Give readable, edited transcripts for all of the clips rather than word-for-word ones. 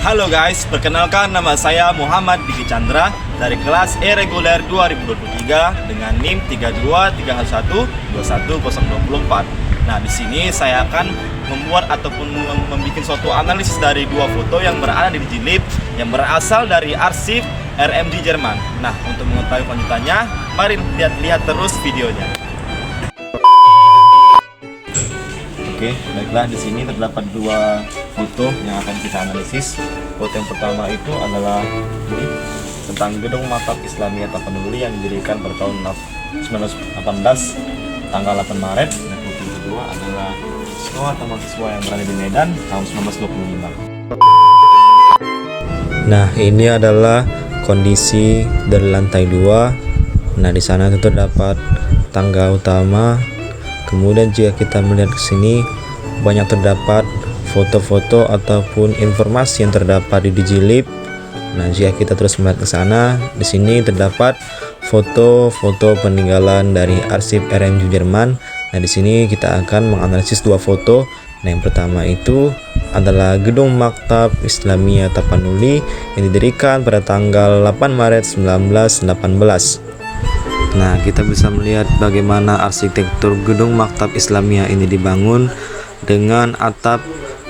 Halo guys, perkenalkan nama saya Muhammad Diki Chandra dari kelas E reguler 2023 dengan NIM 3231212024. Nah, di sini saya akan membuat ataupun membuat suatu analisis dari dua foto yang berada di Dijilib yang berasal dari arsip RMJ Jerman. Nah, untuk mengetahui lanjutannya, mari lihat terus videonya. Oke, baiklah, di sini terdapat dua foto yang akan kita analisis. Foto yang pertama itu adalah ini tentang Gedung Maktab Islamiyah Tapanuli yang didirikan pada tahun 1918 tanggal 8 Maret. Dan foto yang kedua adalah sekolah taman siswa yang berada di Medan tahun 1925. Nah, ini adalah kondisi dari lantai 2. Nah, di sana itu terdapat tangga utama. Kemudian jika kita melihat ke sini, banyak terdapat foto-foto ataupun informasi yang terdapat di Dijilib. Nah, jika kita terus melihat ke sana, di sini terdapat foto-foto peninggalan dari arsip RMJ Jerman. Nah, di sini kita akan menganalisis dua foto. Nah, yang pertama itu adalah Gedung Maktab Islamiyah Tapanuli yang didirikan pada tanggal 8 Maret 1918. Nah, kita bisa melihat bagaimana arsitektur Gedung Maktab Islamiyah ini dibangun dengan atap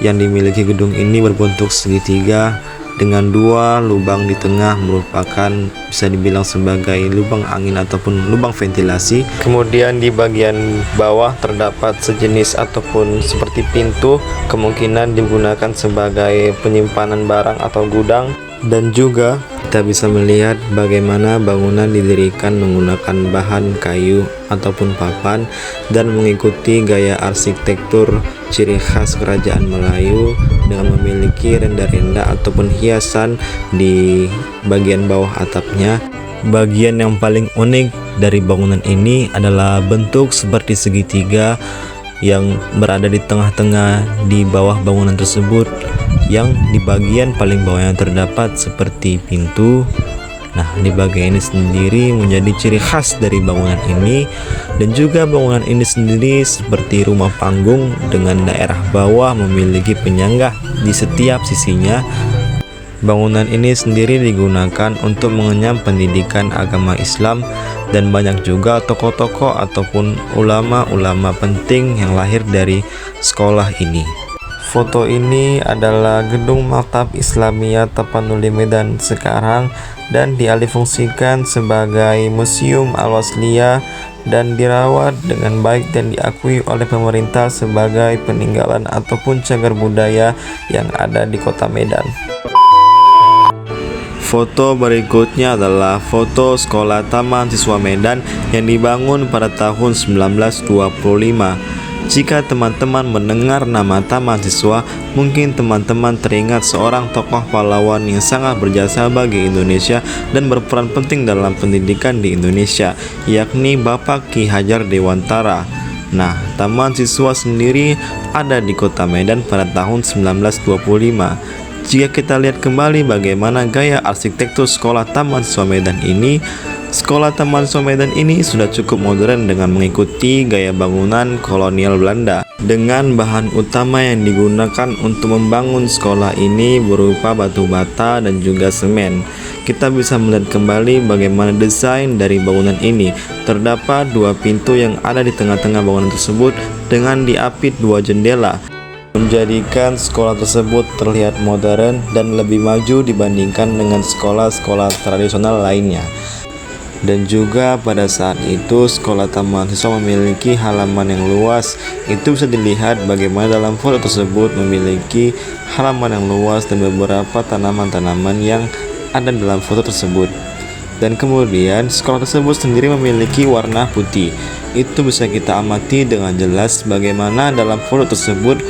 yang dimiliki gedung ini berbentuk segitiga dengan dua lubang di tengah, merupakan bisa dibilang sebagai lubang angin ataupun lubang ventilasi. Kemudian di bagian bawah terdapat sejenis ataupun seperti pintu, kemungkinan digunakan sebagai penyimpanan barang atau gudang. Dan juga kita bisa melihat bagaimana bangunan didirikan menggunakan bahan kayu ataupun papan dan mengikuti gaya arsitektur ciri khas kerajaan Melayu dengan memiliki renda-renda ataupun hiasan di bagian bawah atapnya. Bagian yang paling unik dari bangunan ini adalah bentuk seperti segitiga yang berada di tengah-tengah di bawah bangunan tersebut, yang di bagian paling bawah yang terdapat seperti pintu. Nah, di bagian ini sendiri menjadi ciri khas dari bangunan ini, dan juga bangunan ini sendiri seperti rumah panggung dengan daerah bawah memiliki penyangga di setiap sisinya. Bangunan ini sendiri digunakan untuk mengenyam pendidikan agama Islam, dan banyak juga tokoh-tokoh ataupun ulama-ulama penting yang lahir dari sekolah ini. Foto ini adalah Gedung Maktab Islamiyah Tapanuli Medan sekarang dan dialihfungsikan sebagai Museum Al-Wasliyah dan dirawat dengan baik dan diakui oleh pemerintah sebagai peninggalan ataupun cagar budaya yang ada di kota Medan. Foto berikutnya adalah foto Sekolah Taman Siswa Medan yang dibangun pada tahun 1925. Jika teman-teman mendengar nama Taman Siswa, mungkin teman-teman teringat seorang tokoh pahlawan yang sangat berjasa bagi Indonesia dan berperan penting dalam pendidikan di Indonesia, yakni Bapak Ki Hajar Dewantara. Nah, Taman Siswa sendiri ada di kota Medan pada tahun 1925. Jika kita lihat kembali bagaimana gaya arsitektur Sekolah Taman Siswa Medan ini, Sekolah Taman Siswa Medan ini sudah cukup modern dengan mengikuti gaya bangunan kolonial Belanda. Dengan bahan utama yang digunakan untuk membangun sekolah ini berupa batu bata dan juga semen. Kita bisa melihat kembali bagaimana desain dari bangunan ini. Terdapat dua pintu yang ada di tengah-tengah bangunan tersebut dengan diapit dua jendela, menjadikan sekolah tersebut terlihat modern dan lebih maju dibandingkan dengan sekolah-sekolah tradisional lainnya. Dan juga pada saat itu Sekolah Taman Siswa memiliki halaman yang luas. Itu bisa dilihat bagaimana dalam foto tersebut memiliki halaman yang luas dan beberapa tanaman-tanaman yang ada dalam foto tersebut. Dan kemudian sekolah tersebut sendiri memiliki warna putih. Itu bisa kita amati dengan jelas bagaimana dalam foto tersebut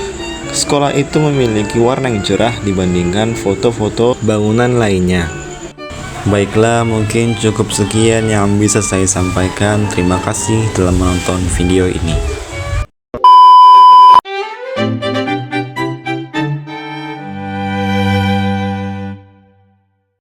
sekolah itu memiliki warna yang cerah dibandingkan foto-foto bangunan lainnya. Baiklah, mungkin cukup sekian yang bisa saya sampaikan. Terima kasih telah menonton video ini.